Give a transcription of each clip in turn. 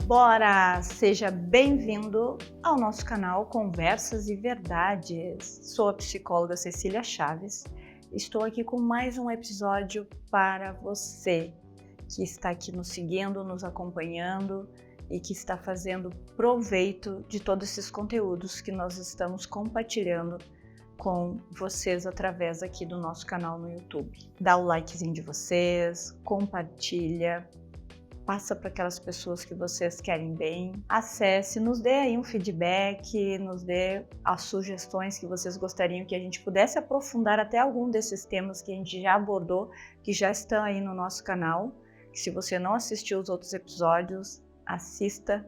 Bora! Seja bem-vindo ao nosso canal Conversas e Verdades. Sou a psicóloga Cecília Chaves. Estou aqui com mais um episódio para você que está aqui nos seguindo, nos acompanhando e que está fazendo proveito de todos esses conteúdos que nós estamos compartilhando com vocês através aqui do nosso canal no YouTube. Dá o likezinho de vocês, compartilha, passa para aquelas pessoas que vocês querem bem, acesse, nos dê aí um feedback, nos dê as sugestões que vocês gostariam que a gente pudesse aprofundar até algum desses temas que a gente já abordou, que já estão aí no nosso canal. Se você não assistiu os outros episódios, assista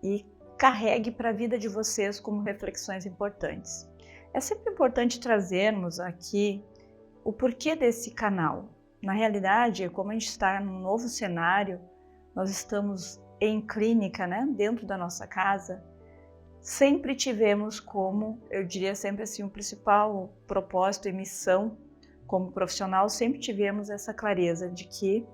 e carregue para a vida de vocês como reflexões importantes. É sempre importante trazermos aqui o porquê desse canal. Na realidade, como a gente está num novo cenário, nós estamos em clínica, né, dentro da nossa casa, sempre tivemos como, eu diria sempre assim, o principal propósito e missão como profissional, sempre tivemos essa clareza de que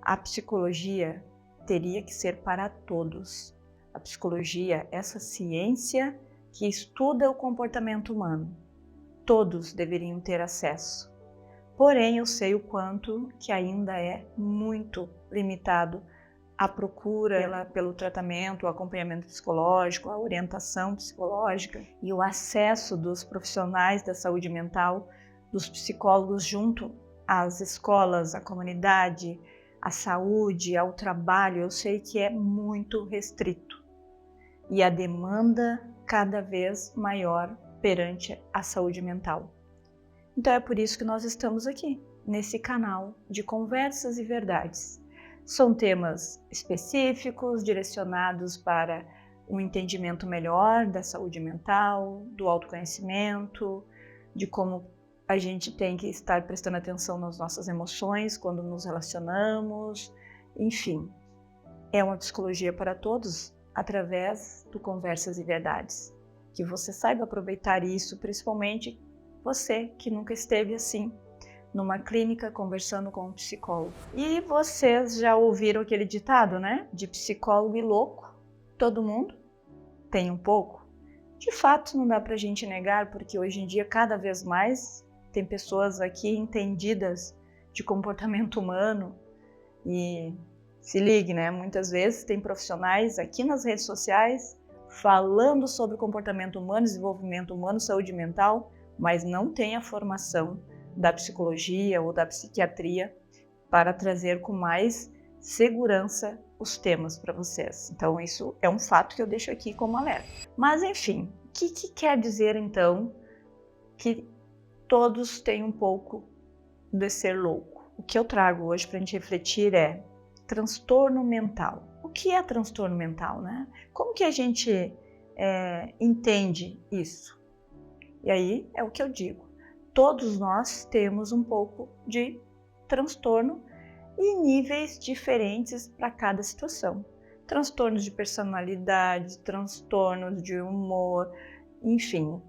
a psicologia teria que ser para todos. A psicologia, essa ciência que estuda o comportamento humano, todos deveriam ter acesso. Porém, eu sei o quanto que ainda é muito limitado a procura pelo tratamento, o acompanhamento psicológico, a orientação psicológica e o acesso dos profissionais da saúde mental, dos psicólogos junto às escolas, à comunidade, à saúde, ao trabalho. Eu sei que é muito restrito e a demanda cada vez maior perante a saúde mental. Então é por isso que nós estamos aqui, nesse canal de Conversas e Verdades. São temas específicos, direcionados para um entendimento melhor da saúde mental, do autoconhecimento, de como a gente tem que estar prestando atenção nas nossas emoções quando nos relacionamos, enfim. É uma psicologia para todos através do Conversas e Verdades. Que você saiba aproveitar isso, principalmente você que nunca esteve assim, numa clínica conversando com um psicólogo. E vocês já ouviram aquele ditado, né? De psicólogo e louco, todo mundo tem um pouco. De fato, não dá pra gente negar, porque hoje em dia, cada vez mais, tem pessoas aqui entendidas de comportamento humano. E se ligue, né? Muitas vezes tem profissionais aqui nas redes sociais falando sobre comportamento humano, desenvolvimento humano, saúde mental, mas não tem a formação da psicologia ou da psiquiatria para trazer com mais segurança os temas para vocês. Então isso é um fato que eu deixo aqui como alerta. Mas enfim, o que quer dizer então que todos têm um pouco de ser louco? O que eu trago hoje para a gente refletir é transtorno mental. O que é transtorno mental, né? Como que a gente entende isso? E aí é o que eu digo. Todos nós temos um pouco de transtorno e níveis diferentes para cada situação. Transtornos de personalidade, transtornos de humor, enfim,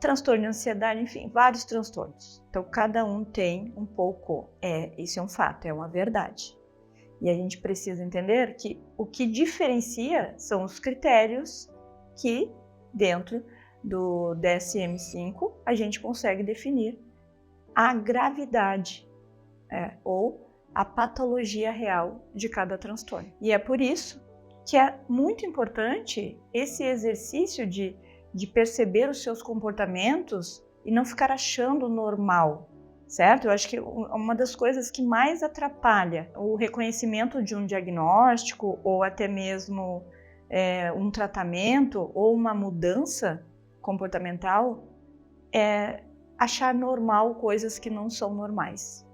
transtorno de ansiedade, enfim, vários transtornos. Então cada um tem um pouco, isso é um fato, é uma verdade. E a gente precisa entender que o que diferencia são os critérios que dentro do DSM-5, a gente consegue definir a gravidade ou a patologia real de cada transtorno. E é por isso que é muito importante esse exercício de perceber os seus comportamentos e não ficar achando normal, certo? Eu acho que uma das coisas que mais atrapalha o reconhecimento de um diagnóstico ou até mesmo um tratamento ou uma mudança comportamental é achar normal coisas que não são normais.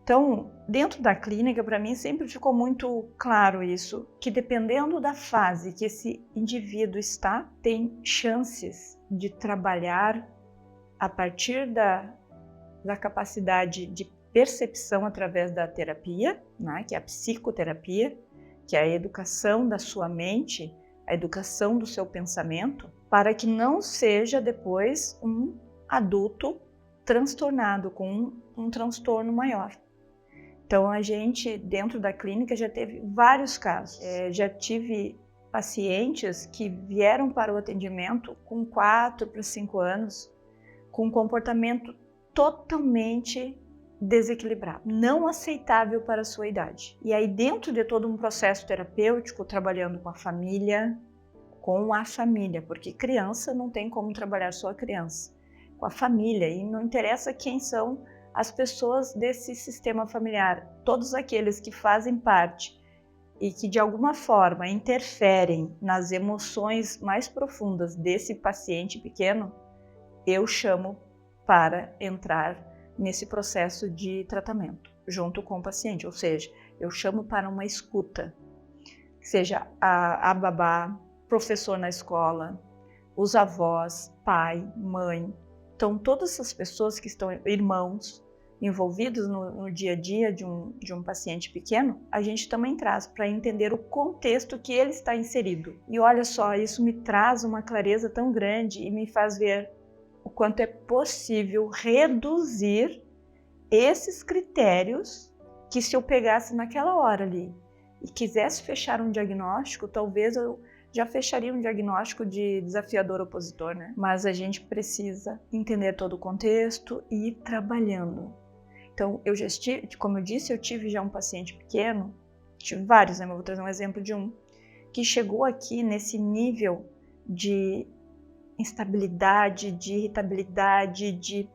Então, dentro da clínica, para mim sempre ficou muito claro isso, que dependendo da fase que esse indivíduo está, tem chances de trabalhar a partir da capacidade de percepção através da terapia, né, que é a psicoterapia, que é a educação da sua mente, a educação do seu pensamento, para que não seja depois um adulto transtornado com um transtorno maior. Então, a gente, dentro da clínica, já teve vários casos. Já tive pacientes que vieram para o atendimento com 4 para 5 anos, com um comportamento totalmente desequilibrado, não aceitável para a sua idade. E aí, dentro de todo um processo terapêutico, trabalhando com a família, porque criança não tem como trabalhar só a criança, com a família, e não interessa quem são as pessoas desse sistema familiar, todos aqueles que fazem parte e que de alguma forma interferem nas emoções mais profundas desse paciente pequeno, eu chamo para entrar nesse processo de tratamento, junto com o paciente, ou seja, eu chamo para uma escuta, seja a babá, professor na escola, os avós, pai, mãe. Então, todas essas pessoas que estão, irmãos, envolvidos no dia a dia de um paciente pequeno, a gente também traz para entender o contexto que ele está inserido. E olha só, isso me traz uma clareza tão grande e me faz ver o quanto é possível reduzir esses critérios que, se eu pegasse naquela hora ali e quisesse fechar um diagnóstico, talvez eu já fecharia um diagnóstico de desafiador opositor, né? Mas a gente precisa entender todo o contexto e ir trabalhando. Então, eu já estive, como eu disse, eu tive já um paciente pequeno, tive vários, né? Mas vou trazer um exemplo de um, que chegou aqui nesse nível de instabilidade, de irritabilidade, de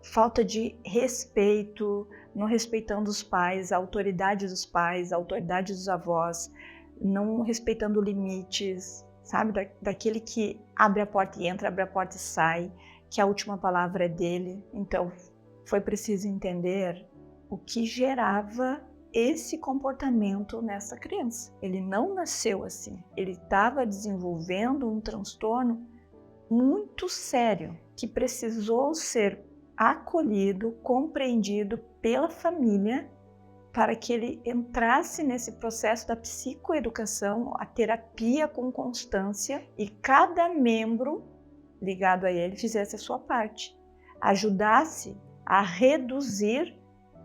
falta de respeito, não respeitando os pais, a autoridade dos pais, a autoridade dos avós, não respeitando limites, sabe? Daquele que abre a porta e entra, abre a porta e sai, que a última palavra é dele. Então, foi preciso entender o que gerava esse comportamento nessa criança. Ele não nasceu assim, ele estava desenvolvendo um transtorno muito sério, que precisou ser acolhido, compreendido pela família, para que ele entrasse nesse processo da psicoeducação, a terapia com constância, e cada membro ligado a ele fizesse a sua parte, ajudasse a reduzir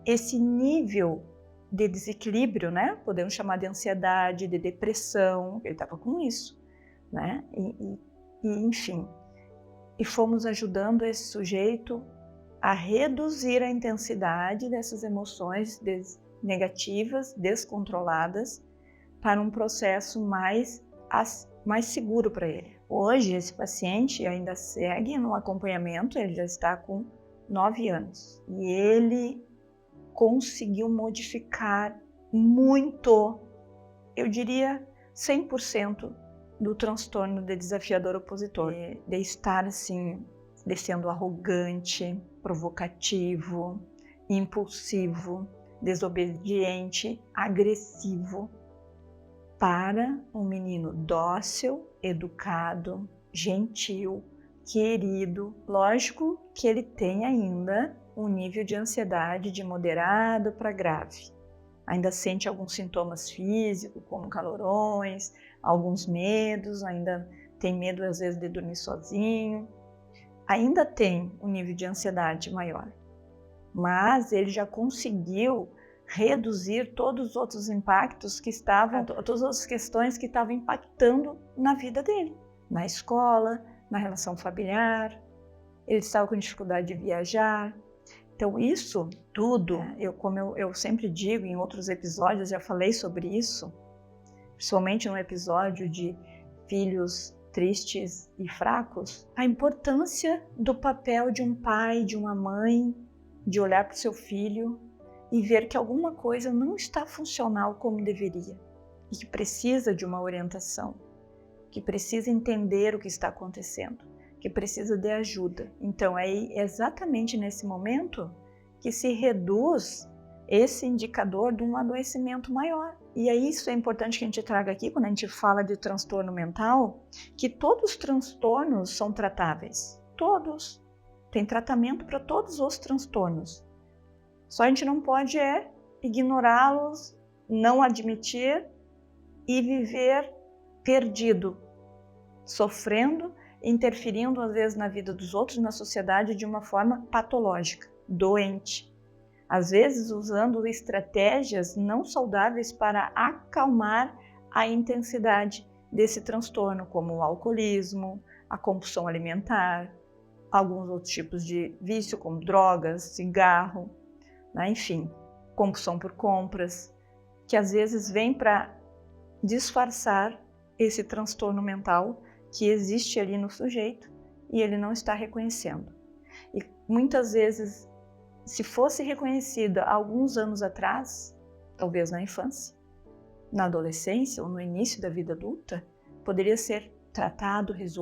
esse nível de desequilíbrio, né? Podemos chamar de ansiedade, de depressão, ele estava com isso, né? Enfim, e fomos ajudando esse sujeito a reduzir a intensidade dessas emoções negativas, descontroladas, para um processo mais seguro para ele. Hoje, esse paciente ainda segue no acompanhamento, ele já está com 9 anos, e ele conseguiu modificar muito, eu diria 100% do transtorno de desafiador opositor, de estar assim, sendo arrogante, provocativo, impulsivo, desobediente, agressivo, para um menino dócil, educado, gentil, querido. Lógico que ele tem ainda um nível de ansiedade de moderado para grave. Ainda sente alguns sintomas físicos, como calorões, alguns medos, ainda tem medo às vezes de dormir sozinho. Ainda tem um nível de ansiedade maior, mas ele já conseguiu reduzir todos os outros impactos que estavam, todas as questões que estavam impactando na vida dele, na escola, na relação familiar. Ele estava com dificuldade de viajar. Então isso tudo, como eu sempre digo em outros episódios, já falei sobre isso, principalmente no episódio de filhos tristes e fracos, a importância do papel de um pai, de uma mãe, de olhar para o seu filho e ver que alguma coisa não está funcional como deveria e que precisa de uma orientação, que precisa entender o que está acontecendo, que precisa de ajuda. Então é exatamente nesse momento que se reduz esse indicador de um adoecimento maior. E aí isso é importante que a gente traga aqui, quando a gente fala de transtorno mental, que todos os transtornos são tratáveis. Todos. Tem tratamento para todos os transtornos. Só a gente não pode ignorá-los, não admitir e viver perdido, sofrendo, interferindo às vezes na vida dos outros, na sociedade, de uma forma patológica, doente. às vezes usando estratégias não saudáveis para acalmar a intensidade desse transtorno, como o alcoolismo, a compulsão alimentar, alguns outros tipos de vício, como drogas, cigarro, né? Enfim, compulsão por compras, que às vezes vem para disfarçar esse transtorno mental que existe ali no sujeito e ele não está reconhecendo. E muitas vezes, se fosse reconhecida alguns anos atrás, talvez na infância, na adolescência ou no início da vida adulta, poderia ser tratado, resolvido,